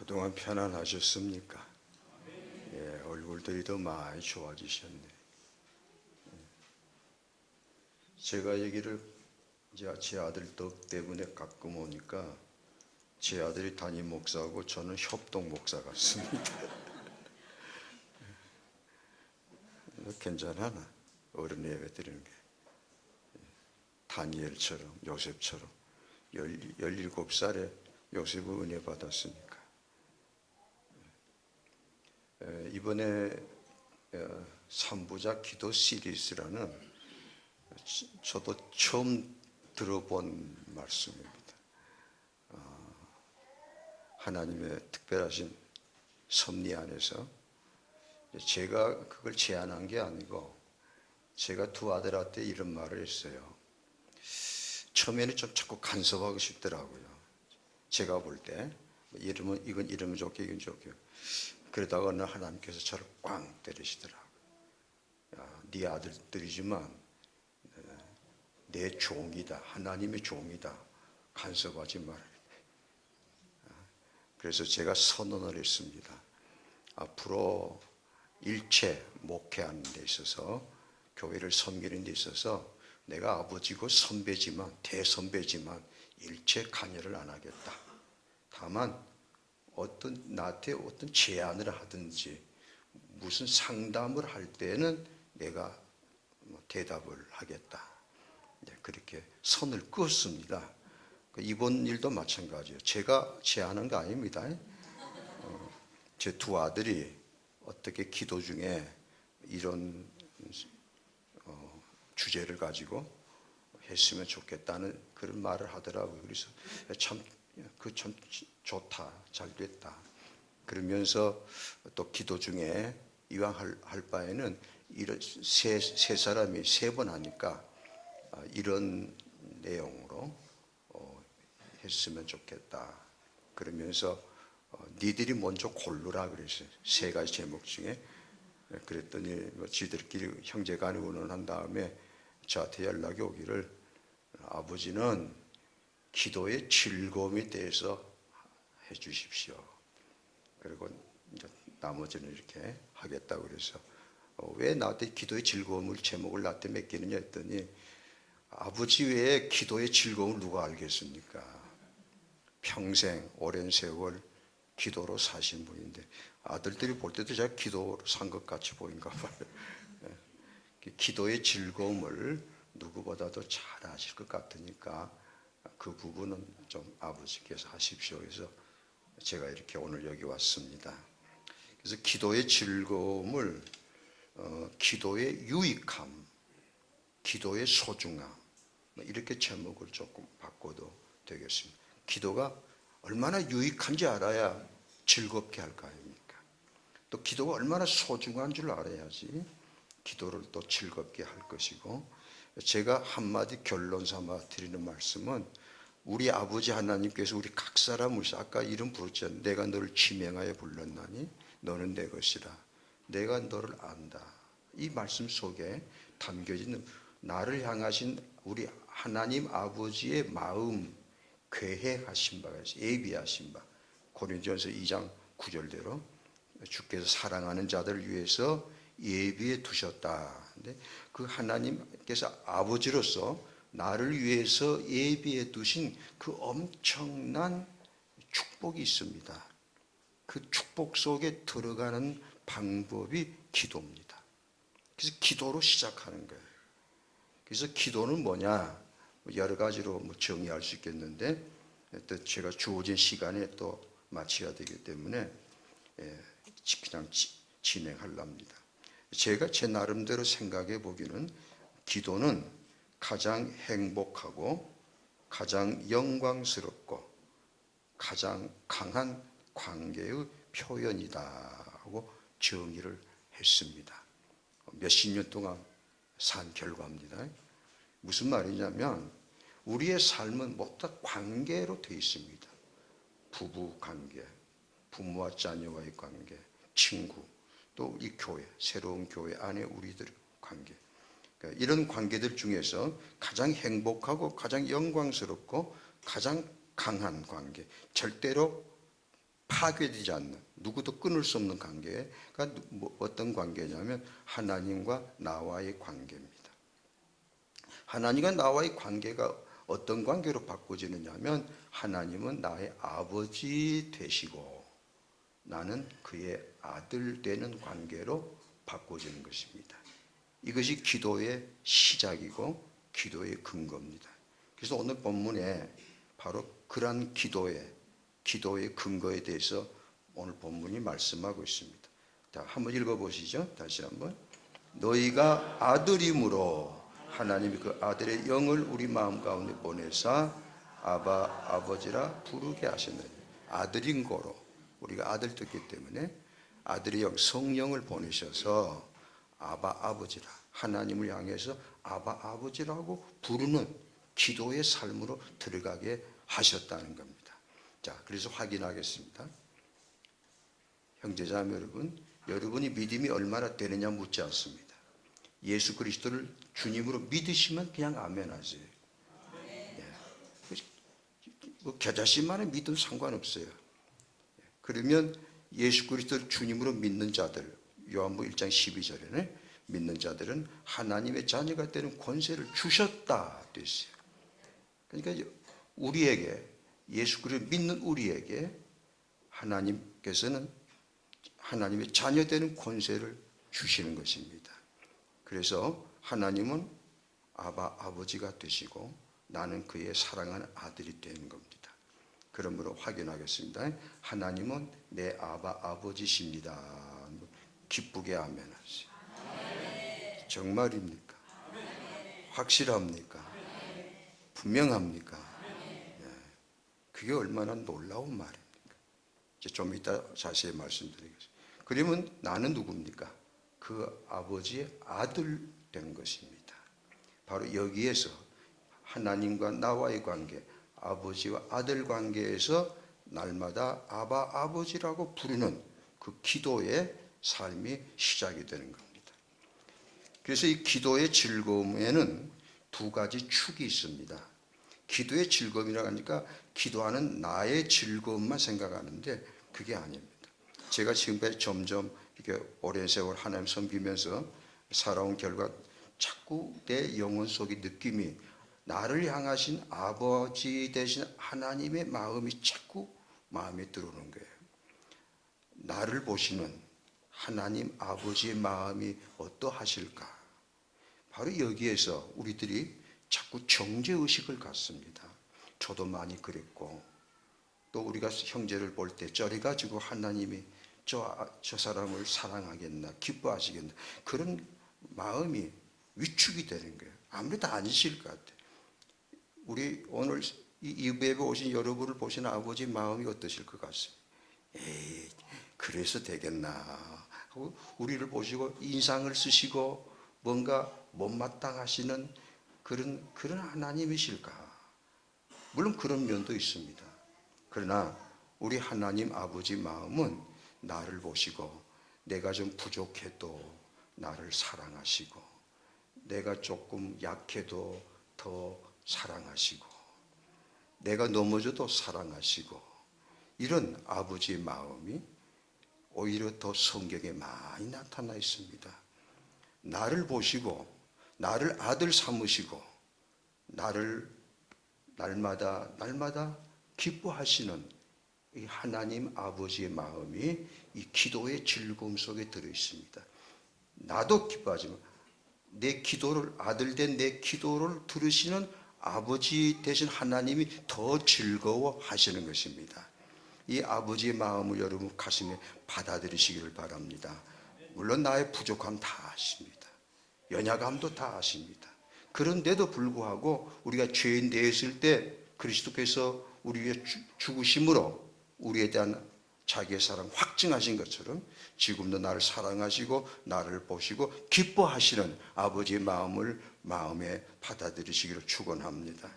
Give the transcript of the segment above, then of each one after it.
그동안 편안하셨습니까? 예, 얼굴들이 더 많이 좋아지셨네. 제가 얘기를 이제 제 아들 덕 때문에 가끔 오니까 제 아들이 담임 목사고 저는 협동 목사 같습니다. 괜찮아나? 어른 예배 드리는 게. 다니엘처럼, 요셉처럼 17살에 요셉은 은혜 받았으니까. 이번에 3부작 기도 시리즈라는 저도 처음 들어본 말씀입니다. 하나님의 특별하신 섭리 안에서 제가 그걸 제안한 게 아니고 제가 두 아들한테 이런 말을 했어요. 처음에는 좀 자꾸 간섭하고 싶더라고요. 제가 볼 때 이러면 이건 이러면 좋게 이건 좋게. 그러다가 어느 하나님께서 저를 꽝 때리시더라고요. 야, 네 아들들이지만 내 종이다. 하나님의 종이다. 간섭하지 말아야 돼. 그래서 제가 선언을 했습니다. 앞으로 일체 목회하는 데 있어서 교회를 섬기는 데 있어서 내가 아버지고 선배지만 대선배지만 일체 관여를 안 하겠다. 다만 나한테 어떤 제안을 하든지 무슨 상담을 할 때는 내가 대답을 하겠다. 그렇게 선을 그었습니다. 이번 일도 마찬가지예요. 제가 제안한 거 아닙니다. 제 두 아들이 어떻게 기도 중에 이런 주제를 가지고 했으면 좋겠다는 그런 말을 하더라고요. 그래서 참 좋다, 잘 됐다. 그러면서 또 기도 중에 이왕 할 바에는 이런 세 사람이 세 번 하니까 이런 내용으로 했으면 좋겠다. 그러면서 니들이 먼저 고르라 그랬어요. 세 가지 제목 중에. 그랬더니 지들끼리 형제간에 의논한 다음에 저한테 연락이 오기를 아버지는 기도의 즐거움에 대해서 해 주십시오. 그리고 이제 나머지는 이렇게 하겠다고 그래서 왜 나한테 기도의 즐거움을 제목을 나한테 맡기느냐 했더니 아버지 외에 기도의 즐거움을 누가 알겠습니까? 평생 오랜 세월 기도로 사신 분인데 아들들이 볼 때도 제가 기도로 산 것 같이 보인가 봐요. 기도의 즐거움을 누구보다도 잘 아실 것 같으니까 그 부분은 좀 아버지께서 하십시오. 그래서 제가 이렇게 오늘 여기 왔습니다. 그래서 기도의 즐거움을 기도의 유익함, 기도의 소중함 이렇게 제목을 조금 바꿔도 되겠습니다. 기도가 얼마나 유익한지 알아야 즐겁게 할 거 아닙니까? 또 기도가 얼마나 소중한 줄 알아야지 기도를 또 즐겁게 할 것이고, 제가 한마디 결론 삼아 드리는 말씀은 우리 아버지 하나님께서 우리 각 사람을 아까 이름 부르셨잖아요. 내가 너를 지명하여 불렀나니 너는 내 것이라. 내가 너를 안다. 이 말씀 속에 담겨진 나를 향하신 우리 하나님 아버지의 마음 계획하신 바가 있어요. 예비하신 바. 고린도전서 2장 9절대로 주께서 사랑하는 자들을 위해서 예비해 두셨다. 근데 그 하나님께서 아버지로서 나를 위해서 예비해 두신 그 엄청난 축복이 있습니다. 그 축복 속에 들어가는 방법이 기도입니다. 그래서 기도로 시작하는 거예요. 그래서 기도는 뭐냐? 여러 가지로 정의할 수 있겠는데 또 제가 주어진 시간에 또 마쳐야 되기 때문에 그냥 진행하렵니다. 제가 제 나름대로 생각해 보기는 기도는 가장 행복하고 가장 영광스럽고 가장 강한 관계의 표현이다 하고 정의를 했습니다. 몇십 년 동안 산 결과입니다. 무슨 말이냐면 우리의 삶은 모두 다 관계로 되어 있습니다. 부부 관계, 부모와 자녀와의 관계, 친구, 또 우리 교회, 새로운 교회 안에 우리들의 관계. 그러니까 이런 관계들 중에서 가장 행복하고 가장 영광스럽고 가장 강한 관계, 절대로 파괴되지 않는, 누구도 끊을 수 없는 관계가 어떤 관계냐면 하나님과 나와의 관계입니다. 하나님과 나와의 관계가 어떤 관계로 바꿔지느냐 하면 하나님은 나의 아버지 되시고 나는 그의 아들 되는 관계로 바꿔지는 것입니다. 이것이 기도의 시작이고 기도의 근거입니다. 그래서 오늘 본문에 바로 그러한 기도의 근거에 대해서 오늘 본문이 말씀하고 있습니다. 자, 한번 읽어보시죠. 다시 한번. 너희가 아들임으로 하나님이 그 아들의 영을 우리 마음 가운데 보내사 아바 아버지라 부르게 하셨느니, 아들인 거로 우리가 아들 됐기 때문에 아들의 영 성령을 보내셔서 아바 아버지라, 하나님을 향해서 아바 아버지라고 부르는 기도의 삶으로 들어가게 하셨다는 겁니다. 자, 그래서 확인하겠습니다. 형제자매 여러분, 여러분이 믿음이 얼마나 되느냐 묻지 않습니다. 예수 그리스도를 주님으로 믿으시면 그냥 아멘 하세요. 예. 뭐 겨자씨만의 믿음 상관없어요. 그러면 예수 그리스도를 주님으로 믿는 자들, 요한복음 1장 12절에는 믿는 자들은 하나님의 자녀가 되는 권세를 주셨다 됐어요. 그러니까 우리에게, 예수 그리스도를 믿는 우리에게 하나님께서는 하나님의 자녀 되는 권세를 주시는 것입니다. 그래서 하나님은 아바 아버지가 되시고 나는 그의 사랑하는 아들이 되는 겁니다. 그러므로 확인하겠습니다. 하나님은 내 아바 아버지십니다. 기쁘게 아멘하세요. 정말입니까? 확실합니까? 분명합니까? 네. 그게 얼마나 놀라운 말입니까? 이제 좀 이따 자세히 말씀드리겠습니다. 그러면 나는 누굽니까? 그 아버지의 아들 된 것입니다. 바로 여기에서 하나님과 나와의 관계, 아버지와 아들 관계에서 날마다 아바 아버지라고 부르는 그 기도의 삶이 시작이 되는 겁니다. 그래서 이 기도의 즐거움에는 두 가지 축이 있습니다. 기도의 즐거움이라고 하니까 기도하는 나의 즐거움만 생각하는데 그게 아닙니다. 제가 지금까지 점점 이렇게 오랜 세월 하나님 섬기면서 살아온 결과 자꾸 내 영혼 속의 느낌이 나를 향하신 아버지 되신 하나님의 마음이 자꾸 마음에 들어오는 거예요. 나를 보시는 하나님 아버지의 마음이 어떠하실까? 바로 여기에서 우리들이 자꾸 정죄의식을 갖습니다. 저도 많이 그랬고 또 우리가 형제를 볼 때 쩌리가지고 하나님이 저 사람을 사랑하겠나 기뻐하시겠나 그런 마음이 위축이 되는 거예요. 아무래도 아니실 것 같아요. 우리 오늘 이 예배에 오신 여러분을 보시는 아버지 마음이 어떠실 것 같습니다. 에이 그래서 되겠나 하고 우리를 보시고 인상을 쓰시고 뭔가 못마땅하시는 그런 하나님이실까? 물론 그런 면도 있습니다. 그러나 우리 하나님 아버지 마음은 나를 보시고 내가 좀 부족해도 나를 사랑하시고 내가 조금 약해도 더 사랑하시고 내가 넘어져도 사랑하시고 이런 아버지의 마음이 오히려 더 성경에 많이 나타나 있습니다. 나를 보시고 나를 아들 삼으시고 나를 날마다 기뻐하시는 이 하나님 아버지의 마음이 이 기도의 즐거움 속에 들어 있습니다. 나도 기뻐하지만 내 기도를 아들된 내 기도를 들으시는 아버지 되신 하나님이 더 즐거워하시는 것입니다. 이 아버지의 마음을 여러분 가슴에 받아들이시기를 바랍니다. 물론 나의 부족함 다 아십니다. 연약함도 다 아십니다. 그런데도 불구하고 우리가 죄인 되었을 때 그리스도께서 우리 위해 죽으심으로 우리에 대한 자기의 사랑 확증하신 것처럼 지금도 나를 사랑하시고 나를 보시고 기뻐하시는 아버지의 마음을 마음에 받아들이시기를 축원합니다.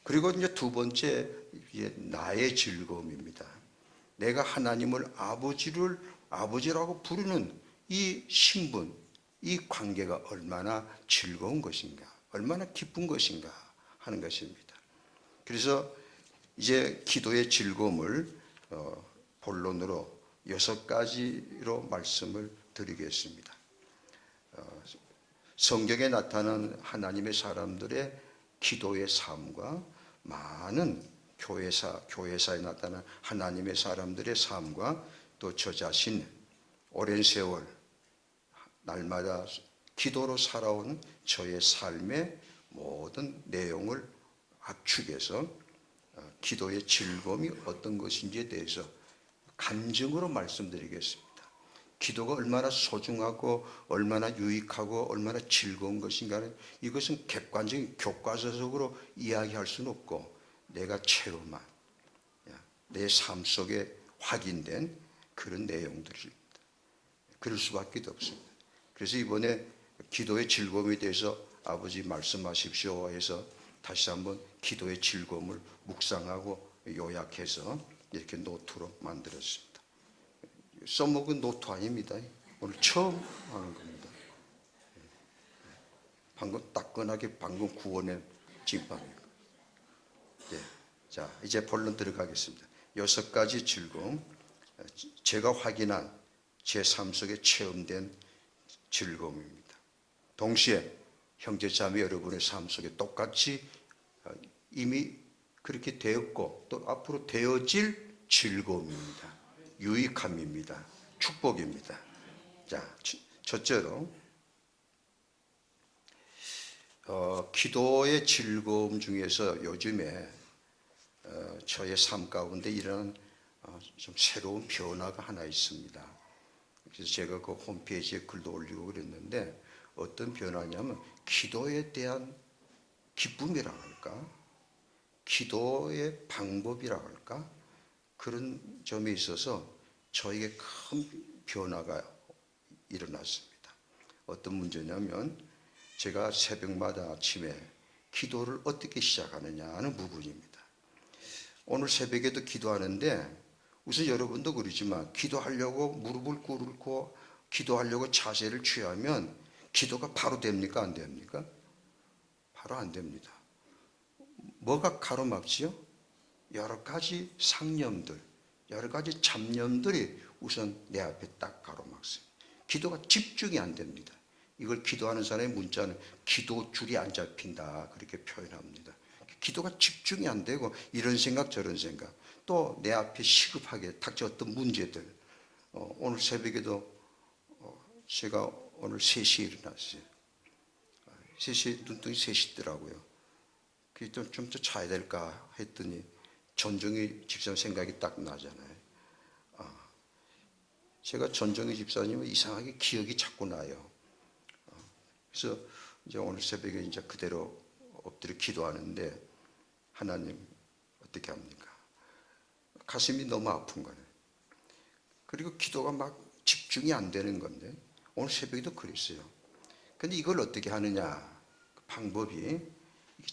그리고 이제 두 번째 나의 즐거움입니다. 내가 하나님을 아버지라고 부르는 이 신분, 이 관계가 얼마나 즐거운 것인가, 얼마나 기쁜 것인가 하는 것입니다. 그래서 이제 기도의 즐거움을 본론으로 6가지로 말씀을 드리겠습니다. 성경에 나타난 하나님의 사람들의 기도의 삶과 많은 교회사에 나타난 하나님의 사람들의 삶과 또 저 자신 오랜 세월 날마다 기도로 살아온 저의 삶의 모든 내용을 압축해서 기도의 즐거움이 어떤 것인지에 대해서 간증으로 말씀드리겠습니다. 기도가 얼마나 소중하고 얼마나 유익하고 얼마나 즐거운 것인가는 이것은 객관적인 교과서적으로 이야기할 수는 없고 내가 체험한 내 삶 속에 확인된 그런 내용들입니다. 그럴 수밖에 없습니다. 그래서 이번에 기도의 즐거움에 대해서 아버지 말씀하십시오 해서 다시 한번 기도의 즐거움을 묵상하고 요약해서 이렇게 노트로 만들었습니다. 써먹은 노트 아닙니다. 오늘 처음 하는 겁니다. 방금 따끈하게 방금 구워낸 김밥입니다. 네. 자, 이제 본론 들어가겠습니다. 6가지 즐거움, 제가 확인한 제 삶 속에 체험된 즐거움입니다. 동시에 형제자매 여러분의 삶 속에 똑같이 이미 그렇게 되었고 또 앞으로 되어질 즐거움입니다. 유익함입니다. 축복입니다. 자, 첫째로 기도의 즐거움 중에서 요즘에 저의 삶 가운데 일어난 좀 새로운 변화가 하나 있습니다. 그래서 제가 그 홈페이지에 글도 올리고 그랬는데 어떤 변화냐면 기도에 대한 기쁨이라고 할까? 기도의 방법이라고 할까? 그런 점에 있어서 저에게 큰 변화가 일어났습니다. 어떤 문제냐면 제가 새벽마다 아침에 기도를 어떻게 시작하느냐 하는 부분입니다. 오늘 새벽에도 기도하는데 우선 여러분도 그러지만 기도하려고 무릎을 꿇고 기도하려고 자세를 취하면 기도가 바로 됩니까? 안 됩니까? 바로 안 됩니다. 뭐가 가로막지요? 여러 가지 상념들, 여러 가지 잡념들이 우선 내 앞에 딱 가로막습니다. 기도가 집중이 안 됩니다. 이걸 기도하는 사람의 문자는 기도줄이 안 잡힌다 그렇게 표현합니다. 기도가 집중이 안 되고 이런 생각 저런 생각 또 내 앞에 시급하게 닥쳐 어떤 문제들 오늘 새벽에도 제가 오늘 3시에 일어났어요. 3시에 눈등이 새시더라고요. 좀 더 자야 될까 했더니 전종희 집사님 생각이 딱 나잖아요. 제가 전종희 집사님은 이상하게 기억이 자꾸 나요. 그래서 이제 오늘 새벽에 이제 그대로 엎드려 기도하는데 하나님 어떻게 합니까? 가슴이 너무 아픈 거예요. 그리고 기도가 막 집중이 안 되는 건데 오늘 새벽에도 그랬어요. 근데 이걸 어떻게 하느냐? 방법이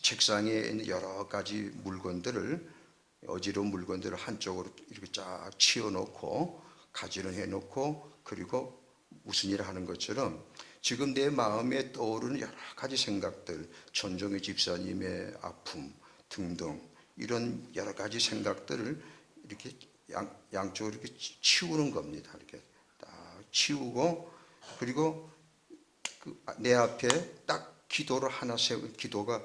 책상에 있는 여러 가지 물건들을 어지러운 물건들을 한쪽으로 이렇게 쫙 치워놓고 가지런 해놓고 그리고 무슨 일을 하는 것처럼 지금 내 마음에 떠오르는 여러 가지 생각들 전종희 집사님의 아픔 등등 이런 여러 가지 생각들을 이렇게 양쪽으로 이렇게 치우는 겁니다. 이렇게 딱 치우고 그리고 내 앞에 딱 기도를 하나 세운 기도가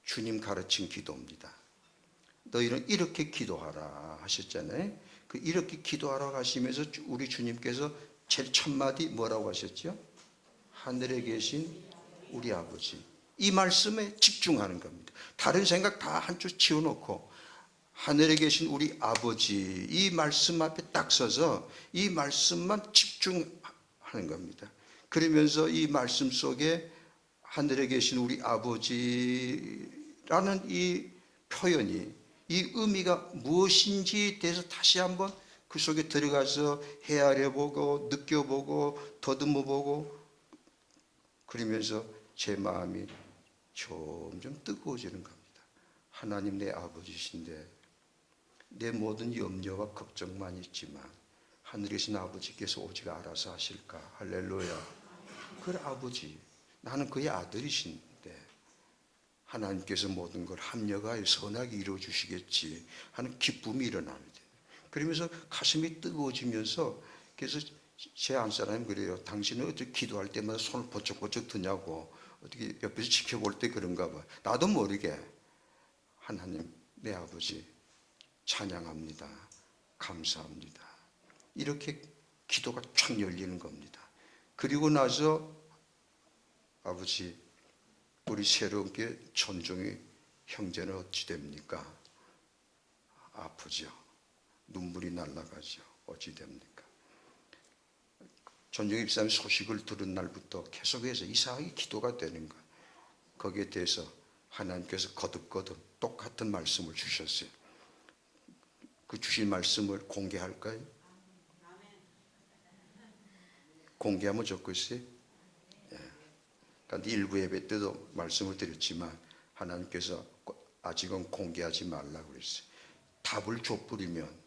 주님 가르친 기도입니다. 너희는 이렇게 기도하라 하셨잖아요. 그 이렇게 기도하라 하시면서 우리 주님께서 제일 첫 마디 뭐라고 하셨죠? 하늘에 계신 우리 아버지. 이 말씀에 집중하는 겁니다. 다른 생각 다 한쪽 치워놓고 하늘에 계신 우리 아버지 이 말씀 앞에 딱 서서 이 말씀만 집중하는 겁니다. 그러면서 이 말씀 속에 하늘에 계신 우리 아버지라는 이 표현이 이 의미가 무엇인지에 대해서 다시 한번 그 속에 들어가서 헤아려보고 느껴보고 더듬어보고 그러면서 제 마음이 점점 뜨거워지는 겁니다. 하나님 내 아버지신데 내 모든 염려와 걱정만 있지만 하늘에 계신 아버지께서 오직 알아서 하실까? 할렐루야. 그래 아버지 나는 그의 아들이신데 하나님께서 모든 걸 합력하여 선하게 이루어주시겠지 하는 기쁨이 일어납니다. 그러면서 가슴이 뜨거워지면서, 그래서 제 안사람이 그래요. 당신은 어떻게 기도할 때마다 손을 번쩍번쩍 드냐고, 어떻게 옆에서 지켜볼 때 그런가 봐. 나도 모르게 하나님, 내 아버지 찬양합니다. 감사합니다. 이렇게 기도가 쫙 열리는 겁니다. 그리고 나서 아버지, 우리 새롭게 전종의 형제는 어찌 됩니까? 아프죠. 눈물이 날아가죠. 어찌 됩니까? 전종의 집사님 소식을 들은 날부터 계속해서 이상하게 기도가 되는 거예요. 거기에 대해서 하나님께서 거듭거듭 똑같은 말씀을 주셨어요. 그 주신 말씀을 공개할까요? 공개하면 좋겠어요? 예. 그러니까 일부 예배 때도 말씀을 드렸지만 하나님께서 아직은 공개하지 말라고 그랬어요. 답을 줘버리면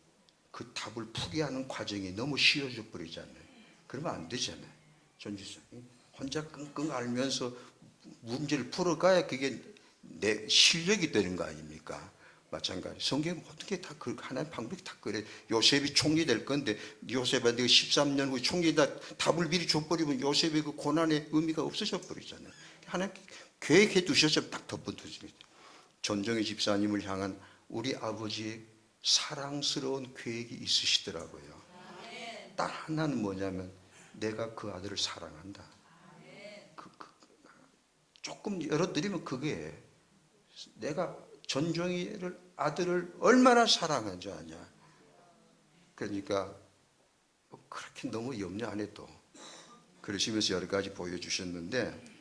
그 답을 풀이하는 과정이 너무 쉬워져 버리잖아요. 그러면 안 되잖아요. 전지사 혼자 끙끙 앓면서 문제를 풀어가야 그게 내 실력이 되는 거 아닙니까? 마찬가지. 성경에 어떻게 다 하나의 방법이 다 그래. 요셉이 총리 될 건데 요셉한테 13년 후 총리다 답을 미리 줘버리면 요셉의 그 고난의 의미가 없어져 버리잖아요. 하나님 계획해 두셔서 딱 덮어두십니다. 전종의 집사님을 향한 우리 아버지의 사랑스러운 계획이 있으시더라고요. 딱 하나는 뭐냐면 내가 그 아들을 사랑한다. 조금 열어드리면 그게 내가 전종의 아들을 얼마나 사랑한 줄 아냐. 그러니까 그렇게 너무 염려 안 해도 그러시면서 여러 가지 보여주셨는데,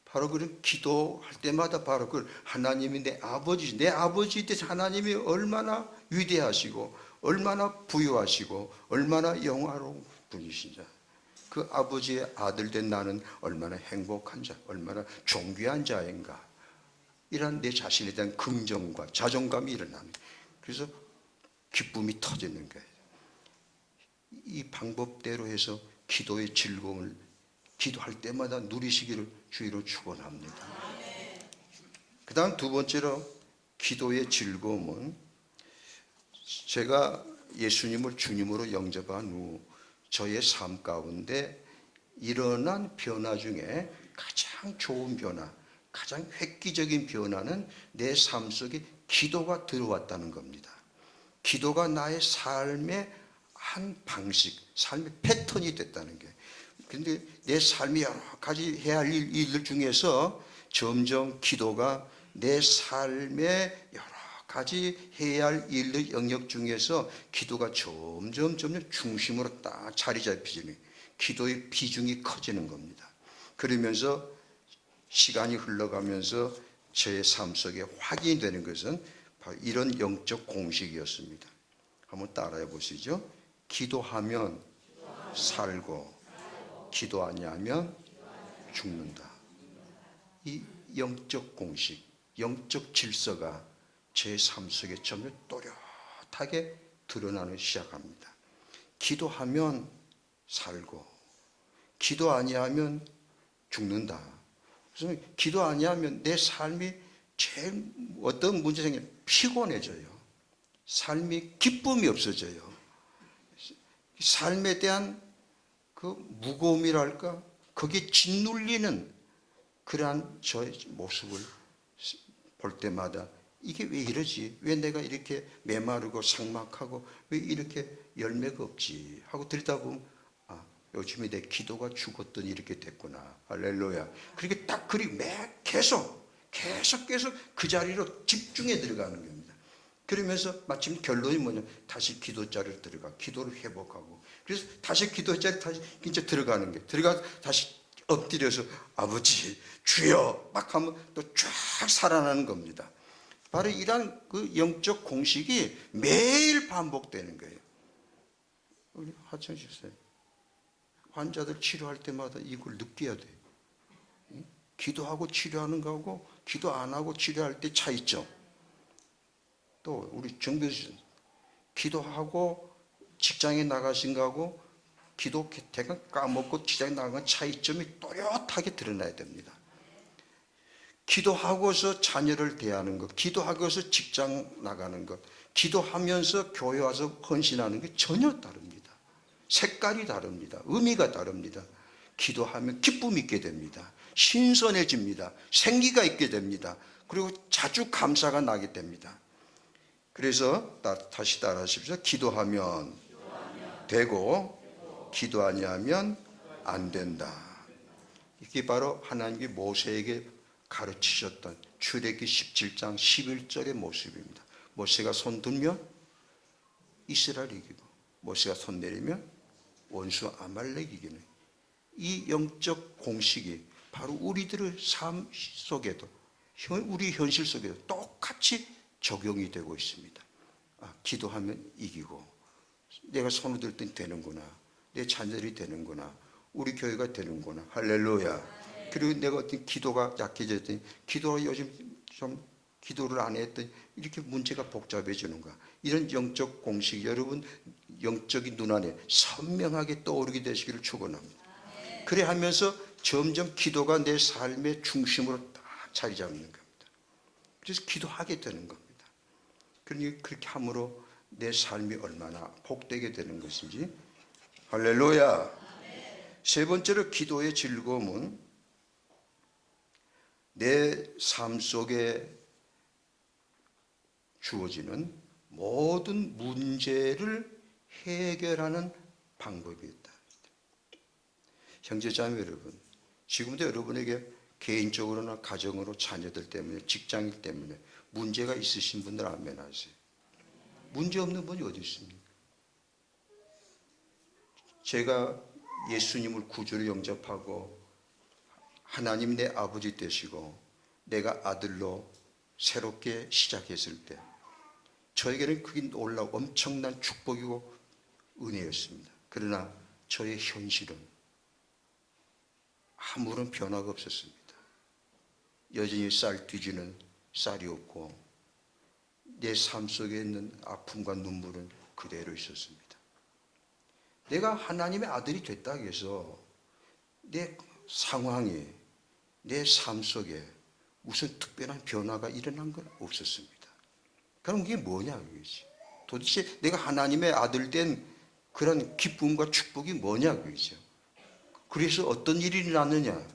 바로 그런 기도할 때마다 바로 그 하나님이 내 아버지에 대해서 하나님이 얼마나 위대하시고 얼마나 부유하시고 얼마나 영화로운 분이신지, 그 아버지의 아들 된 나는 얼마나 행복한 자, 얼마나 존귀한 자인가, 이런 내 자신에 대한 긍정과 자존감이 일어나는, 그래서 기쁨이 터지는 거예요. 이 방법대로 해서 기도의 즐거움을 기도할 때마다 누리시기를 주의로 축원합니다. 그 다음 두 번째로 기도의 즐거움은, 제가 예수님을 주님으로 영접한 후 저의 삶 가운데 일어난 변화 중에 가장 좋은 변화, 가장 획기적인 변화는 내 삶 속에 기도가 들어왔다는 겁니다. 기도가 나의 삶의 한 방식, 삶의 패턴이 됐다는 게. 그런데 내 삶이 여러 가지 해야 할 일들 중에서 점점 기도가 내 삶의 여러 가지 해야 할 일들 영역 중에서 기도가 점점 중심으로 딱 자리 잡히는, 기도의 비중이 커지는 겁니다. 그러면서 시간이 흘러가면서 제 삶 속에 확인이 되는 것은 바로 이런 영적 공식이었습니다. 한번 따라해 보시죠. 기도하면 살고 기도 아니하면 죽는다. 이 영적 공식, 영적 질서가 제 삶 속에 점점 또렷하게 드러나기 시작합니다. 기도하면 살고 기도 아니하면 죽는다. 그래서 기도 아니하면 내 삶이 제일 어떤 문제 생기면 피곤해져요. 삶이 기쁨이 없어져요. 삶에 대한 그 무거움이랄까, 거기에 짓눌리는 그러한 저의 모습을 볼 때마다 이게 왜 이러지? 왜 내가 이렇게 메마르고 삭막하고 왜 이렇게 열매가 없지? 하고 들여다보면 요즘에 내 기도가 죽었더니 이렇게 됐구나. 할렐루야. 그렇게 딱 계속 그 자리로 집중해 들어가는 겁니다. 그러면서 마침 결론이 뭐냐? 다시 기도 자리로 들어가, 기도를 회복하고, 그래서 다시 기도 자리 다시 이제 들어가는 게, 들어가 다시 엎드려서 아버지 주여 막 하면 또 쫙 살아나는 겁니다. 바로 이러한 그 영적 공식이 매일 반복되는 거예요. 우리 하천 집사님, 환자들 치료할 때마다 이걸 느껴야 돼. 기도하고 치료하는 거하고 기도 안 하고 치료할 때 차이점. 또 우리 정교수 기도하고 직장에 나가신 거하고 기도 대강 까먹고 직장에 나간 건 차이점이 또렷하게 드러나야 됩니다. 기도하고서 자녀를 대하는 것, 기도하고서 직장 나가는 것, 기도하면서 교회 와서 헌신하는 게 전혀 다릅니다. 색깔이 다릅니다. 의미가 다릅니다. 기도하면 기쁨이 있게 됩니다. 신선해집니다. 생기가 있게 됩니다. 그리고 자주 감사가 나게 됩니다. 그래서 다시 따라하십시오. 기도하면 되고 기도 아니하면 안 된다. 이게 바로 하나님이 모세에게 가르치셨던 출애굽기 17장 11절의 모습입니다. 모세가 손 들면 이스라엘 이기고 모세가 손 내리면 원수 아말렉 이기는 이 영적 공식이 바로 우리들의 삶 속에도 우리 현실 속에도 똑같이 적용이 되고 있습니다. 기도하면 이기고 내가 손을 들 땐 되는구나. 내 자녀들이 되는구나. 우리 교회가 되는구나. 할렐루야. 그리고 내가 어떤 기도가 약해졌더니 기도가 요즘 좀 기도를 안 했더니 이렇게 문제가 복잡해지는가. 이런 영적 공식 여러분 영적인 눈안에 선명하게 떠오르게 되시기를 축원합니다. 그래 하면서 점점 기도가 내 삶의 중심으로 딱 자리 잡는 겁니다. 그래서 기도하게 되는 겁니다. 그러니 그렇게 함으로 내 삶이 얼마나 복되게 되는 것인지. 할렐루야. 세 번째로 기도의 즐거움은 내 삶 속에 주어지는 모든 문제를 해결하는 방법이었다. 형제자매 여러분, 지금도 여러분에게 개인적으로나 가정으로 자녀들 때문에 직장일 때문에 문제가 있으신 분들 아멘 하세요. 문제 없는 분이 어디 있습니까? 제가 예수님을 구주로 영접하고 하나님 내 아버지 되시고 내가 아들로 새롭게 시작했을 때 저에게는 그게 놀라운 엄청난 축복이고 은혜였습니다. 그러나 저의 현실은 아무런 변화가 없었습니다. 여전히 쌀 뒤지는 쌀이 없고 내 삶 속에 있는 아픔과 눈물은 그대로 있었습니다. 내가 하나님의 아들이 됐다고 해서 내 상황이 내 삶 속에 무슨 특별한 변화가 일어난 건 없었습니다. 그럼 그게 뭐냐 그거지. 도대체 내가 하나님의 아들 된 그런 기쁨과 축복이 뭐냐 그거죠. 그래서 어떤 일이 일어났느냐?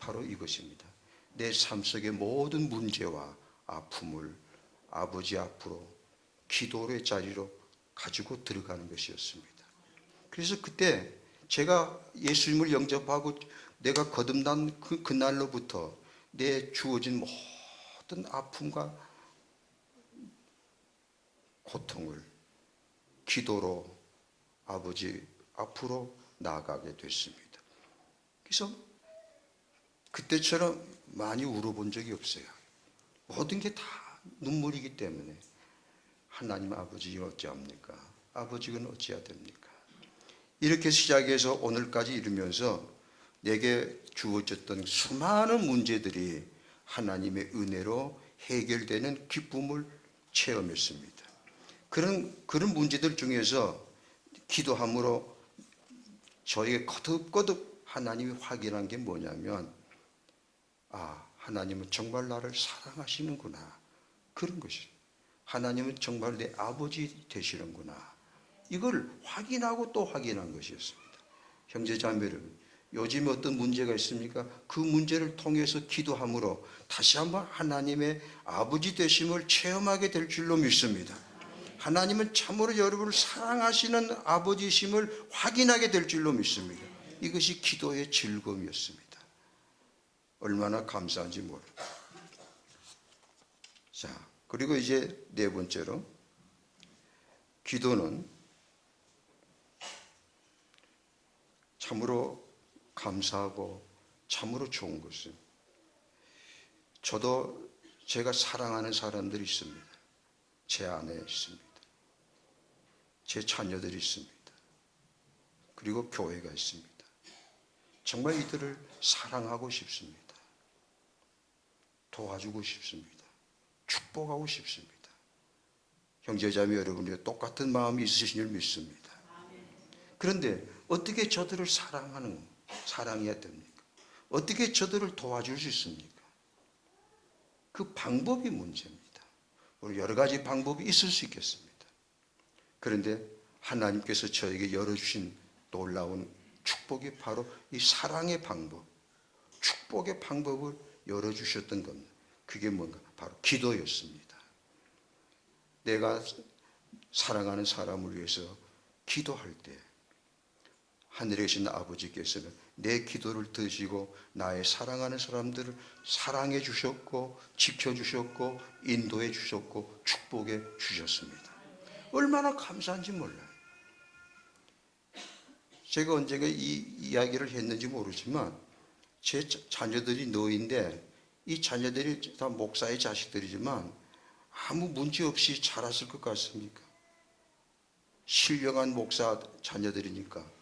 바로 이것입니다. 내 삶 속의 모든 문제와 아픔을 아버지 앞으로 기도의 자리로 가지고 들어가는 것이었습니다. 그래서 그때 제가 예수님을 영접하고 내가 거듭난 그날로부터 내 주어진 모든 아픔과 고통을 기도로 아버지 앞으로 나아가게 됐습니다. 그래서 그때처럼 많이 울어본 적이 없어요. 모든 게 다 눈물이기 때문에 하나님 아버지 어찌합니까? 아버지는 어찌해야 됩니까? 이렇게 시작해서 오늘까지 이르면서 내게 주어졌던 수많은 문제들이 하나님의 은혜로 해결되는 기쁨을 체험했습니다. 그런 문제들 중에서 기도함으로 저에게 거듭거듭 하나님이 확인한 게 뭐냐면 하나님은 정말 나를 사랑하시는구나. 그런 것이죠. 하나님은 정말 내 아버지 되시는구나. 이걸 확인하고 또 확인한 것이었습니다. 형제자매 여러분, 요즘에 어떤 문제가 있습니까? 그 문제를 통해서 기도함으로 다시 한번 하나님의 아버지 되심을 체험하게 될 줄로 믿습니다. 하나님은 참으로 여러분을 사랑하시는 아버지심을 확인하게 될 줄로 믿습니다. 이것이 기도의 즐거움이었습니다. 얼마나 감사한지 모릅니다. 자, 그리고 이제 네 번째로 기도는 참으로 감사하고 참으로 좋은 것은 저도 제가 사랑하는 사람들이 있습니다. 제 아내 있습니다. 제 자녀들이 있습니다. 그리고 교회가 있습니다. 정말 이들을 사랑하고 싶습니다. 도와주고 싶습니다. 축복하고 싶습니다. 형제자매 여러분이 똑같은 마음이 있으신 줄 믿습니다. 그런데 어떻게 저들을 사랑해야 됩니까? 어떻게 저들을 도와줄 수 있습니까? 그 방법이 문제입니다. 여러 가지 방법이 있을 수 있겠습니다. 그런데 하나님께서 저에게 열어주신 놀라운 축복이 바로 이 사랑의 방법, 축복의 방법을 열어주셨던 겁니다. 그게 뭔가? 바로 기도였습니다. 내가 사랑하는 사람을 위해서 기도할 때 하늘에 계신 아버지께서는 내 기도를 들으시고 나의 사랑하는 사람들을 사랑해 주셨고 지켜주셨고 인도해 주셨고 축복해 주셨습니다. 얼마나 감사한지 몰라요. 제가 언젠가 이 이야기를 했는지 모르지만 제 자녀들이 너인데 이 자녀들이 다 목사의 자식들이지만 아무 문제 없이 자랐을 것 같습니까? 신령한 목사 자녀들이니까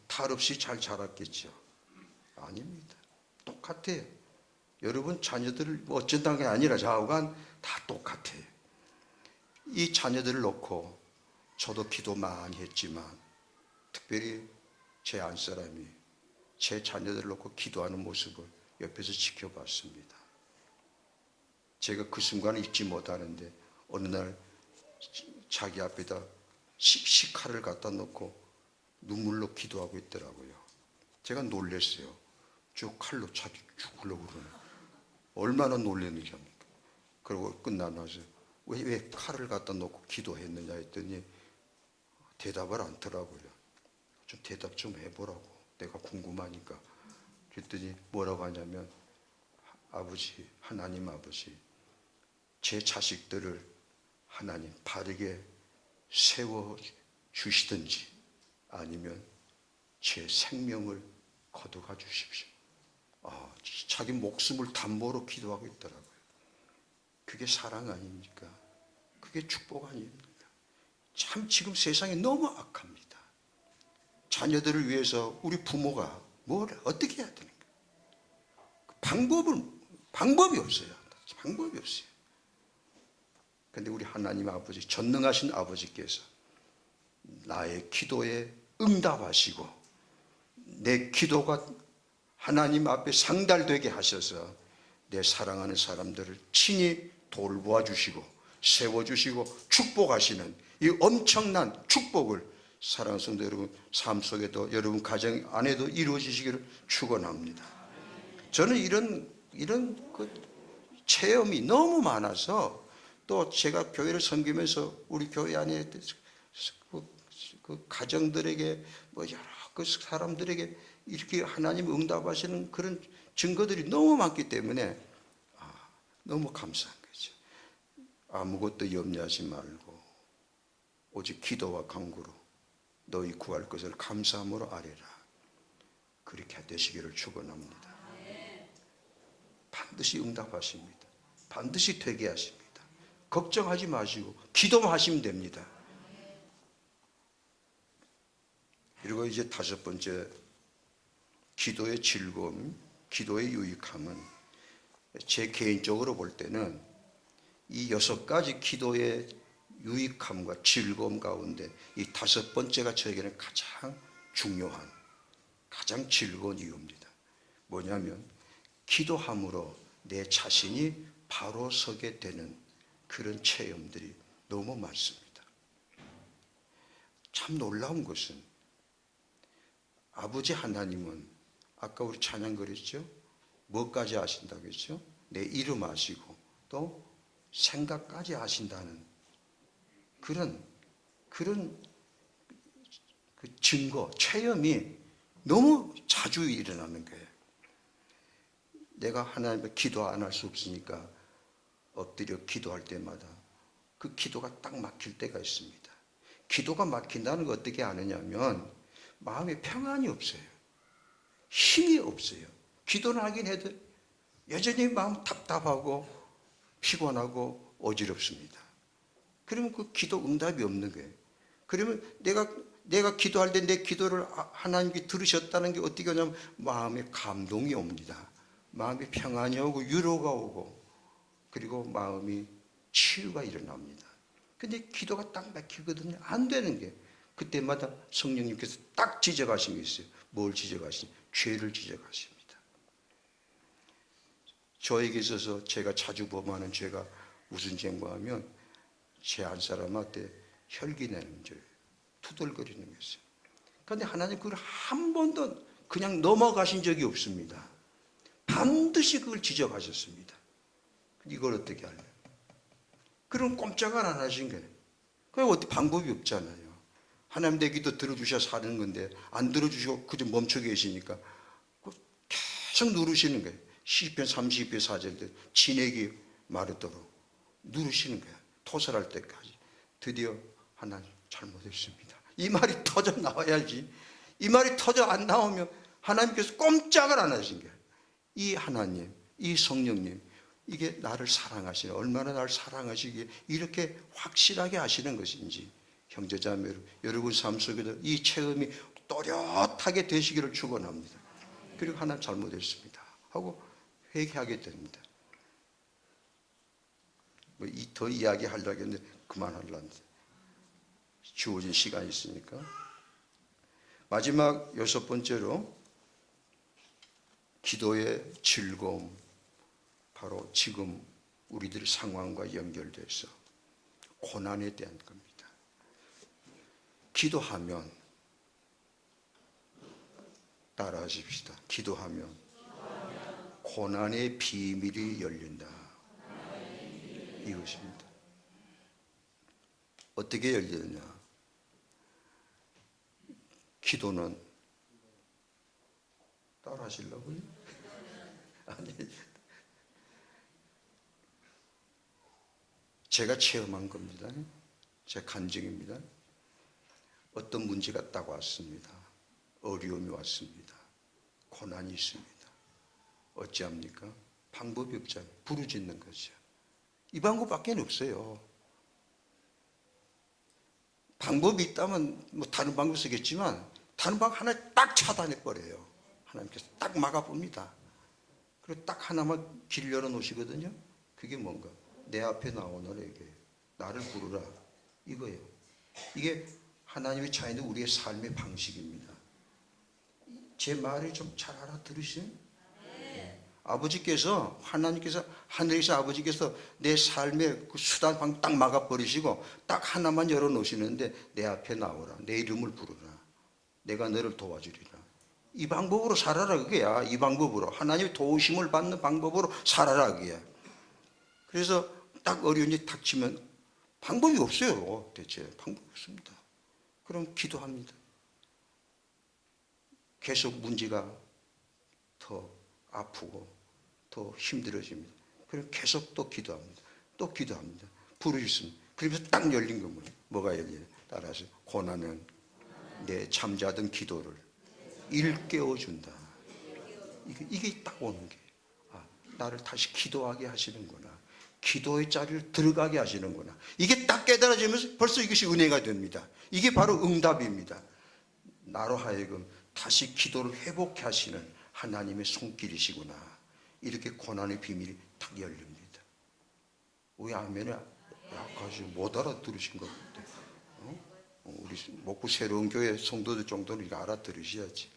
탈 없이 잘 자랐겠죠. 아닙니다. 똑같아요. 여러분 자녀들을 어쩐다는 게 아니라 좌우간 다 똑같아요. 이 자녀들을 놓고 저도 기도 많이 했지만 특별히 제 안사람이 제 자녀들을 놓고 기도하는 모습을 옆에서 지켜봤습니다. 제가 그 순간을 잊지 못하는데 어느 날 자기 앞에다 식칼을 갖다 놓고 눈물로 기도하고 있더라고요. 제가 놀랐어요. 저 칼로 자기 죽으려고 그러네. 얼마나 놀랐는지 합니까? 그리고 끝나고 나서 왜 칼을 갖다 놓고 기도했느냐 했더니 대답을 않더라고요. 좀 대답 좀 해보라고. 내가 궁금하니까. 그랬더니 뭐라고 하냐면 아버지, 하나님 아버지, 제 자식들을 하나님 바르게 세워주시든지 아니면 제 생명을 거둬가 주십시오. 자기 목숨을 담보로 기도하고 있더라고요. 그게 사랑 아닙니까? 그게 축복 아닙니까? 참 지금 세상이 너무 악합니다. 자녀들을 위해서 우리 부모가 뭘 어떻게 해야 되는가? 방법이 없어요. 방법이 없어요. 그런데 우리 하나님 아버지, 전능하신 아버지께서 나의 기도에 응답하시고 내 기도가 하나님 앞에 상달되게 하셔서 내 사랑하는 사람들을 친히 돌보아 주시고 세워주시고 축복하시는 이 엄청난 축복을 사랑하는 성도 여러분 삶 속에도 여러분 가정 안에도 이루어지시기를 축원합니다. 저는 이런 그 체험이 너무 많아서 또 제가 교회를 섬기면서 우리 교회 안에 그 가정들에게 뭐 여러 그 사람들에게 이렇게 하나님 응답하시는 그런 증거들이 너무 많기 때문에 너무 감사한 거죠. 아무것도 염려하지 말고 오직 기도와 간구로 너희 구할 것을 감사함으로 아뢰라. 그렇게 되시기를 축원합니다. 반드시 응답하십니다. 반드시 되게 하십니다. 걱정하지 마시고 기도만 하시면 됩니다. 그리고 이제 다섯 번째, 기도의 즐거움, 기도의 유익함은 제 개인적으로 볼 때는 이 여섯 가지 기도의 유익함과 즐거움 가운데 이 다섯 번째가 저에게는 가장 중요한, 가장 즐거운 이유입니다. 뭐냐면 기도함으로 내 자신이 바로 서게 되는 그런 체험들이 너무 많습니다. 참 놀라운 것은 아버지 하나님은 아까 우리 찬양 그랬죠? 뭐까지 아신다고 했죠? 내 이름 아시고 또 생각까지 아신다는 그런 그 증거, 체험이 너무 자주 일어나는 거예요. 내가 하나님께 기도 안 할 수 없으니까 엎드려 기도할 때마다 그 기도가 딱 막힐 때가 있습니다. 기도가 막힌다는 거 어떻게 아느냐면 마음에 평안이 없어요. 힘이 없어요. 기도는 하긴 해도 여전히 마음 답답하고 피곤하고 어지럽습니다. 그러면 그 기도 응답이 없는 거예요. 그러면 내가 기도할 때 내 기도를 하나님께 들으셨다는 게 어떻게 하냐면 마음에 감동이 옵니다. 마음에 평안이 오고 위로가 오고 그리고 마음이 치유가 일어납니다. 근데 기도가 딱 막히거든요. 안 되는 게 그때마다 성령님께서 딱 지적하신 게 있어요. 뭘 지적하시냐? 죄를 지적하십니다. 저에게 있어서 제가 자주 범하는 죄가 무슨 쟁과하면 제 한 사람한테 혈기 내는 줄 투덜거리는 거였어요. 그런데 하나님 그걸 한 번도 그냥 넘어가신 적이 없습니다. 반드시 그걸 지적하셨습니다. 이걸 어떻게 할래요? 그럼 꼼짝을 안 하신 거예요. 그럼 어떻게 방법이 없잖아요. 하나님 내 기도 들어주셔서 하는 건데 안 들어주시고 그저 멈춰 계시니까 계속 누르시는 거예요. 시편 32편 4절대 진액이 마르도록 누르시는 거예요. 토설할 때까지. 드디어 하나님 잘못했습니다. 이 말이 터져 나와야지. 이 말이 터져 안 나오면 하나님께서 꼼짝을 안 하신 거예요. 이 하나님, 이 성령님, 이게 나를 사랑하시는, 얼마나 나를 사랑하시기에 이렇게 확실하게 하시는 것인지, 형제자매 여러분 삶 속에도 이 체험이 또렷하게 되시기를 축원합니다. 그리고 하나님 잘못했습니다 하고 회개하게 됩니다. 더 이야기하려고 했는데 그만하려는데 주어진 시간이 있으니까. 마지막 6번째로 기도의 즐거움, 바로 지금 우리들의 상황과 연결돼서 고난에 대한 겁니다. 기도하면, 따라하십시다. 기도하면 고난의 비밀이 열린다. 이것입니다. 어떻게 열리느냐? 기도는, 따라하시려고요? 아니, 제가 체험한 겁니다. 제 간증입니다. 어떤 문제가 딱 왔습니다. 어려움이 왔습니다. 고난이 있습니다. 어찌합니까? 방법이 없잖아요. 부르짖는 거죠. 이 방법밖에 없어요. 방법이 있다면 뭐 다른 방법 쓰겠지만 다른 방법 하나 딱 차단해 버려요. 하나님께서 딱 막아봅니다. 그리고 딱 하나만 길 열어놓으시거든요. 그게 뭔가? 내 앞에 나오너에게 나를 부르라, 이거예요. 이게 하나님의 차이는 우리의 삶의 방식입니다. 제 말을 좀 잘 알아들으시는? 네. 아버지께서, 하나님께서, 하늘에서 아버지께서 내 삶의 그 수단 방법 딱 막아버리시고 딱 하나만 열어놓으시는데 내 앞에 나오라, 내 이름을 부르라, 내가 너를 도와주리라. 이 방법으로 살아라, 그게야. 이 방법으로 하나님의 도우심을 받는 방법으로 살아라, 그게야. 그래서 딱 어려운 일이 닥치면 방법이 없어요. 대체 방법이 없습니다. 그럼 기도합니다. 계속 문제가 더 아프고 더 힘들어집니다. 그럼 계속 또 기도합니다. 또 기도합니다. 부르셨습니다. 그러면서 딱 열린 거 뭐가 열려요? 따라서 고난은 내 잠자던 기도를 일깨워준다. 이게 딱 오는 게, 나를 다시 기도하게 하시는구나. 기도의 자리를 들어가게 하시는구나. 이게 딱 깨달아지면서 벌써 이것이 은혜가 됩니다. 이게 바로 응답입니다. 나로 하여금 다시 기도를 회복해 하시는 하나님의 손길이시구나. 이렇게 고난의 비밀이 딱 열립니다. 왜 아멘을 약하지 못 알아들으신 것 같아요. 우리 먹고 새로운 교회 성도들 정도는 이거 알아들으셔야지.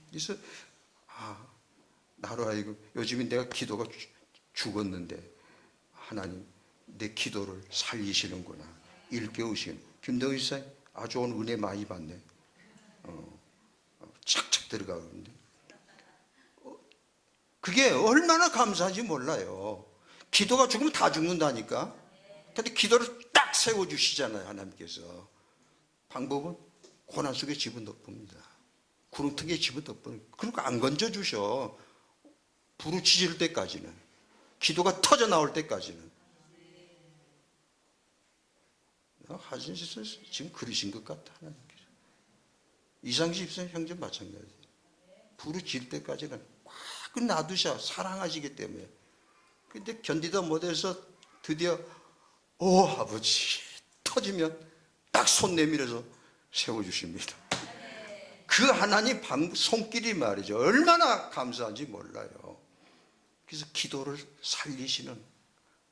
그래서 나로 하여금 요즘에 내가 기도가 죽었는데 하나님 내 기도를 살리시는구나, 일깨우시는. 김동희 사님 아주 오늘 은혜 많이 받네. 착착 들어가는데 그게 얼마나 감사한지 몰라요. 기도가 죽으면 다 죽는다니까. 근데 기도를 딱 세워주시잖아요, 하나님께서. 방법은 고난 속에 집어넣습니다. 구렁텅이에 집어넣습니다. 그러니까 안 건져주셔. 부르짖을 때까지는, 기도가 터져 나올 때까지는. 하진 씨는 지금 그러신 것 같아, 하나님께서. 이상식 집사님 형제 마찬가지. 부르짖을 때까지는 꽉 놔두셔. 사랑하시기 때문에. 근데 견디다 못해서 드디어 아버지 터지면 딱 손 내밀어서 세워주십니다. 그 하나님 손길이 말이죠. 얼마나 감사한지 몰라요. 그래서 기도를 살리시는,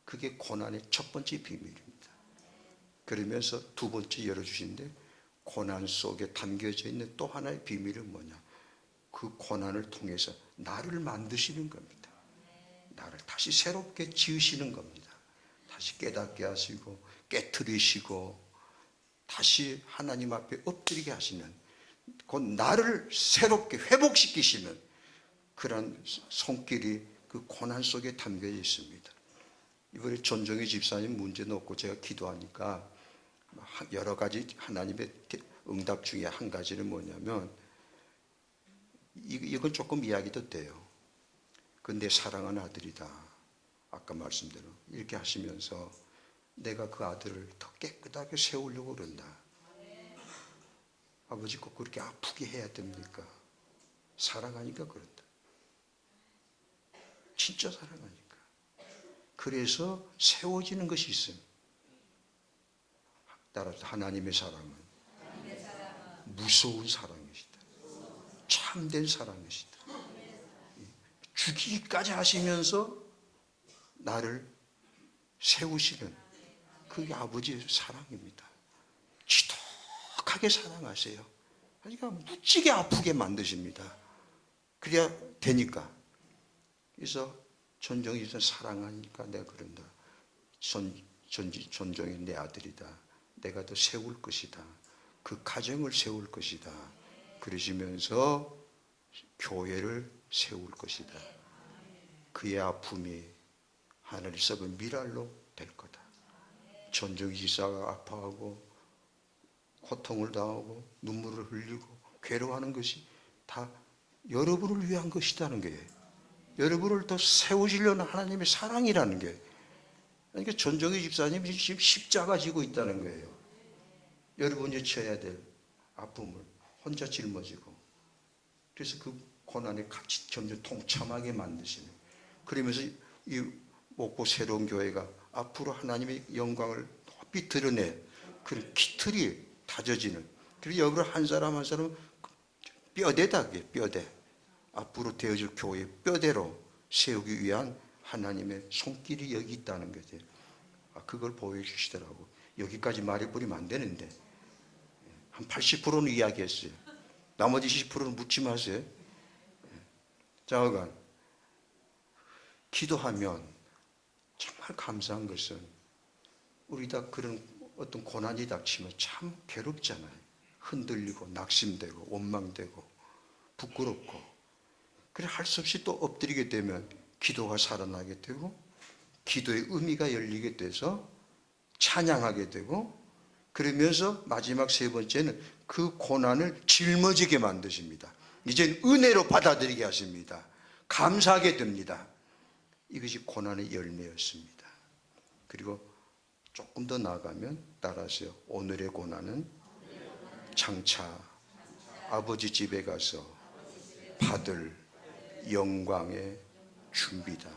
그게 고난의 첫 번째 비밀입니다. 그러면서 두 번째 열어주신데, 고난 속에 담겨져 있는 또 하나의 비밀은 뭐냐? 그 고난을 통해서 나를 만드시는 겁니다. 나를 다시 새롭게 지으시는 겁니다. 다시 깨닫게 하시고 깨트리시고 다시 하나님 앞에 엎드리게 하시는, 곧 나를 새롭게 회복시키시는 그런 손길이 그 고난 속에 담겨 있습니다. 이번에 전종희 집사님 문제는 없고 제가 기도하니까 여러 가지 하나님의 응답 중에 한 가지는 뭐냐면, 이건 조금 이야기도 돼요. 근데 사랑하는 아들이다, 아까 말씀대로 이렇게 하시면서 내가 그 아들을 더 깨끗하게 세우려고 그런다. 아버지 꼭 그렇게 아프게 해야 됩니까? 사랑하니까 그런다. 진짜 사랑하니까. 그래서 세워지는 것이 있어요. 따라서 하나님의 사랑은 무서운 사랑이시다. 참된 사랑이시다. 죽이기까지 하시면서 나를 세우시는 그게 아버지의 사랑입니다. 지독하게 사랑하세요. 그러니까 무지개 아프게 만드십니다. 그래야 되니까. 그래서 전종이 사랑하니까 내가 그런다. 전종이 내 아들이다. 내가 더 세울 것이다. 그 가정을 세울 것이다. 그러시면서 교회를 세울 것이다. 그의 아픔이 하늘을 썩은 미랄로 될 거다. 전종희 지사가 아파하고 고통을 당하고 눈물을 흘리고 괴로워하는 것이 다 여러분을 위한 것이라는 거예요. 여러분을 더 세우시려는 하나님의 사랑이라는 게. 그러니까 전종희 집사님이 지금 십자가 지고 있다는 거예요. 여러분이 져야 될 아픔을 혼자 짊어지고, 그래서 그 고난에 같이 점점 동참하게 만드시는, 그러면서 이 목포 새로운 교회가 앞으로 하나님의 영광을 높이 드러내 그런 기틀이 다져지는, 그리고 여기로 한 사람 한 사람 뼈대다, 뼈대, 앞으로 되어질 교회 뼈대로 세우기 위한 하나님의 손길이 여기 있다는 거죠. 그걸 보여주시더라고. 여기까지 말해버리면 안 되는데 한 80%는 이야기했어요. 나머지 20%는 묻지 마세요. 자어간 기도하면 정말 감사한 것은, 우리 다 그런 어떤 고난이 닥치면 참 괴롭잖아요. 흔들리고 낙심되고 원망되고 부끄럽고. 그래 할 수 없이 또 엎드리게 되면 기도가 살아나게 되고, 기도의 의미가 열리게 돼서 찬양하게 되고, 그러면서 마지막 세 번째는 그 고난을 짊어지게 만드십니다. 이제 은혜로 받아들이게 하십니다. 감사하게 됩니다. 이것이 고난의 열매였습니다. 그리고 조금 더 나아가면 따라하세요. 오늘의 고난은 장차 아버지 집에 가서 받을 영광의 준비다.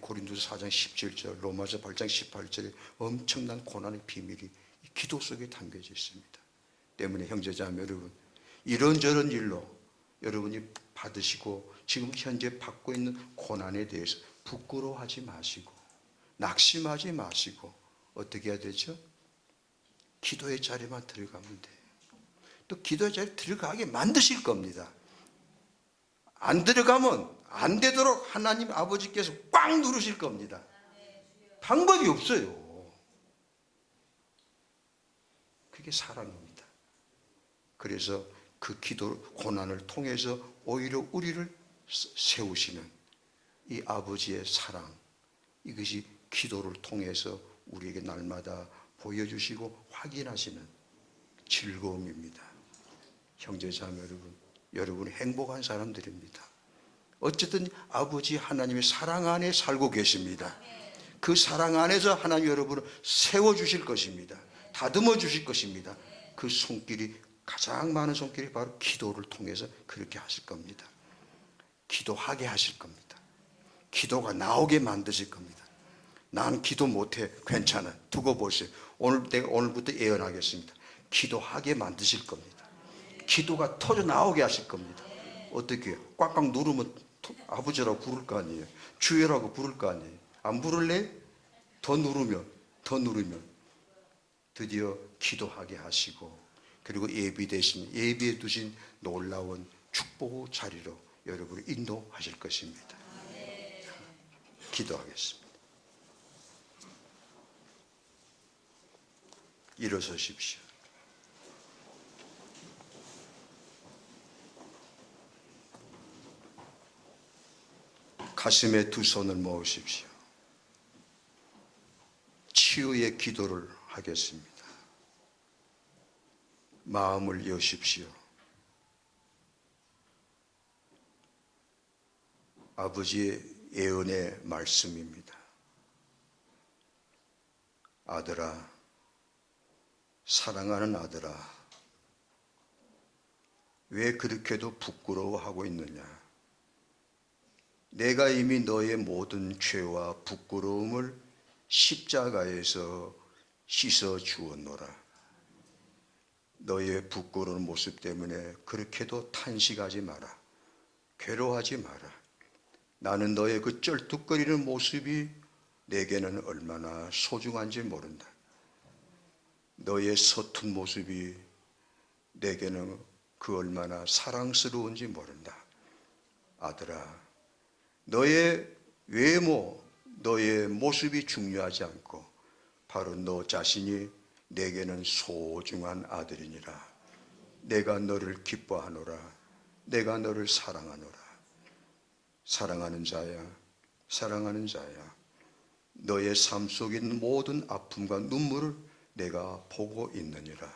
고린도서 4장 17절, 로마서 8장 18절에 엄청난 고난의 비밀이 기도 속에 담겨져 있습니다. 때문에 형제자매 여러분, 이런저런 일로 여러분이 받으시고 지금 현재 받고 있는 고난에 대해서 부끄러워하지 마시고 낙심하지 마시고 어떻게 해야 되죠? 기도의 자리만 들어가면 돼요. 또 기도의 자리에 들어가게 만드실 겁니다. 안 들어가면 안 되도록 하나님 아버지께서 꽉 누르실 겁니다. 방법이 없어요. 그게 사랑입니다. 그래서 그 기도 고난을 통해서 오히려 우리를 세우시는 이 아버지의 사랑, 이것이 기도를 통해서 우리에게 날마다 보여주시고 확인하시는 즐거움입니다. 형제자매 여러분, 여러분은 행복한 사람들입니다. 어쨌든 아버지 하나님의 사랑 안에 살고 계십니다. 그 사랑 안에서 하나님 여러분을 세워주실 것입니다. 다듬어 주실 것입니다. 그 손길이, 가장 많은 손길이 바로 기도를 통해서 그렇게 하실 겁니다. 기도하게 하실 겁니다. 기도가 나오게 만드실 겁니다. 나는 기도 못해. 괜찮아. 두고 보세요. 내가 오늘부터 예언하겠습니다. 기도하게 만드실 겁니다. 기도가 터져 나오게 하실 겁니다. 어떻게 해요? 꽉꽉 누르면 아버지라고 부를 거 아니에요. 주여라고 부를 거 아니에요. 안 부를래? 더 누르면 드디어 기도하게 하시고, 그리고 예비해 두신 놀라운 축복 자리로 여러분을 인도하실 것입니다. 기도하겠습니다. 일어서십시오. 가슴에 두 손을 모으십시오. 치유의 기도를 하겠습니다. 마음을 여십시오. 아버지의 예언의 말씀입니다. 아들아, 사랑하는 아들아, 왜 그렇게도 부끄러워하고 있느냐? 내가 이미 너의 모든 죄와 부끄러움을 십자가에서 씻어 주었노라. 너의 부끄러운 모습 때문에 그렇게도 탄식하지 마라. 괴로워하지 마라. 나는 너의 그 쩔뚝거리는 모습이 내게는 얼마나 소중한지 모른다. 너의 서툰 모습이 내게는 그 얼마나 사랑스러운지 모른다. 아들아, 너의 외모, 너의 모습이 중요하지 않고 바로 너 자신이 내게는 소중한 아들이니라. 내가 너를 기뻐하노라. 내가 너를 사랑하노라. 사랑하는 자야, 사랑하는 자야, 너의 삶 속에 있는 모든 아픔과 눈물을 내가 보고 있느니라.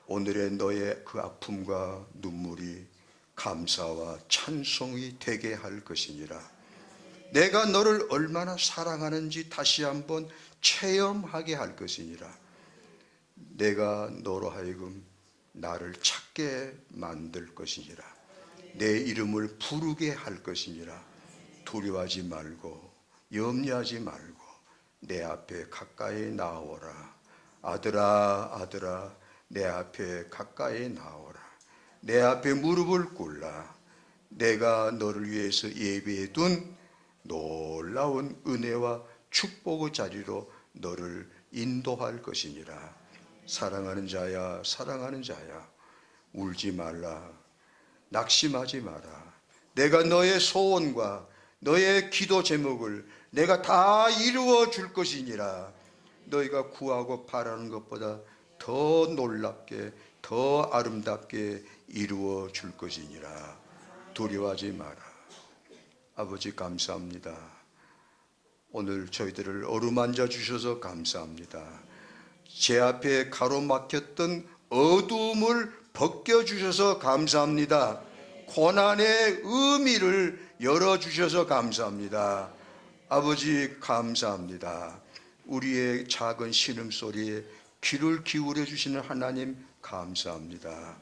오늘의 너의 그 아픔과 눈물이 감사와 찬송이 되게 할 것이니라. 내가 너를 얼마나 사랑하는지 다시 한번 체험하게 할 것이니라. 내가 너로 하여금 나를 찾게 만들 것이니라. 내 이름을 부르게 할 것이니라. 두려워하지 말고 염려하지 말고 내 앞에 가까이 나오라. 아들아, 아들아, 내 앞에 가까이 나오라. 내 앞에 무릎을 꿇라. 내가 너를 위해서 예비해 둔 놀라운 은혜와 축복의 자리로 너를 인도할 것이니라. 사랑하는 자야, 사랑하는 자야, 울지 말라. 낙심하지 마라. 내가 너의 소원과 너의 기도 제목을 내가 다 이루어 줄 것이니라. 너희가 구하고 바라는 것보다 더 놀랍게, 더 아름답게 이루어 줄 것이니라. 두려워하지 마라. 아버지 감사합니다. 오늘 저희들을 어루만져 주셔서 감사합니다. 제 앞에 가로막혔던 어두움을 벗겨주셔서 감사합니다. 고난의 의미를 열어주셔서 감사합니다. 아버지 감사합니다. 우리의 작은 신음소리에 귀를 기울여 주시는 하나님 감사합니다.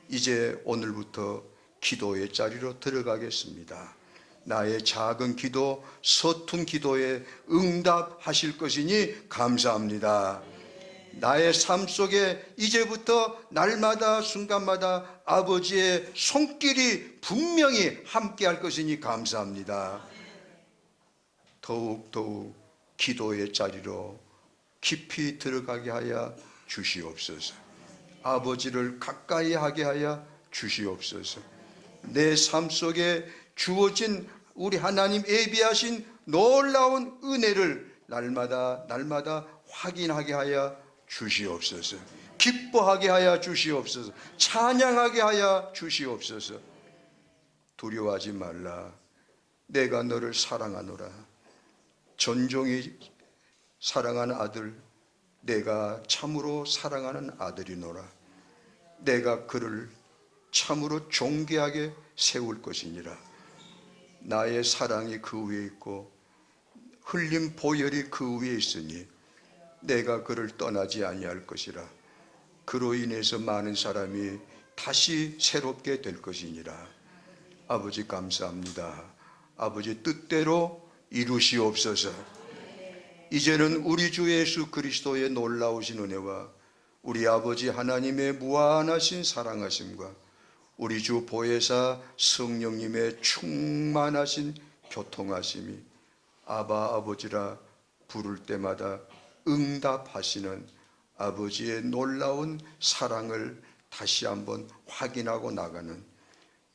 이제 오늘부터 기도의 자리로 들어가겠습니다. 나의 작은 기도, 서툰 기도에 응답하실 것이니 감사합니다. 나의 삶 속에 이제부터 날마다 순간마다 아버지의 손길이 분명히 함께할 것이니 감사합니다. 더욱 기도의 자리로 깊이 들어가게 하여 주시옵소서. 아버지를 가까이 하게 하여 주시옵소서. 내 삶 속에 주어진 우리 하나님 예비하신 놀라운 은혜를 날마다 확인하게 하여 주시옵소서. 기뻐하게 하여 주시옵소서. 찬양하게 하여 주시옵소서. 두려워하지 말라. 내가 너를 사랑하노라. 전종이 사랑하는 아들, 내가 참으로 사랑하는 아들이노라. 내가 그를 참으로 존귀하게 세울 것이니라. 나의 사랑이 그 위에 있고 흘린 보혈이 그 위에 있으니 내가 그를 떠나지 아니할 것이라. 그로 인해서 많은 사람이 다시 새롭게 될 것이니라. 아버지 감사합니다. 아버지 뜻대로 이루시옵소서. 이제는 우리 주 예수 그리스도의 놀라우신 은혜와 우리 아버지 하나님의 무한하신 사랑하심과 우리 주 보혜사 성령님의 충만하신 교통하심이 아바 아버지라 부를 때마다 응답하시는 아버지의 놀라운 사랑을 다시 한번 확인하고 나가는,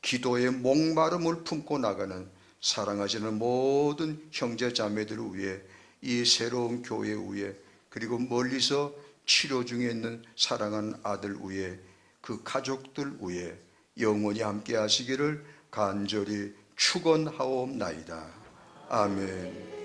기도의 목마름을 품고 나가는 사랑하시는 모든 형제 자매들을 위해, 이 새로운 교회 위에 그리고 멀리서 치료 중에 있는 사랑하는 아들 위에 그 가족들 위에 영원히 함께 하시기를 간절히 축원하옵나이다. 아멘.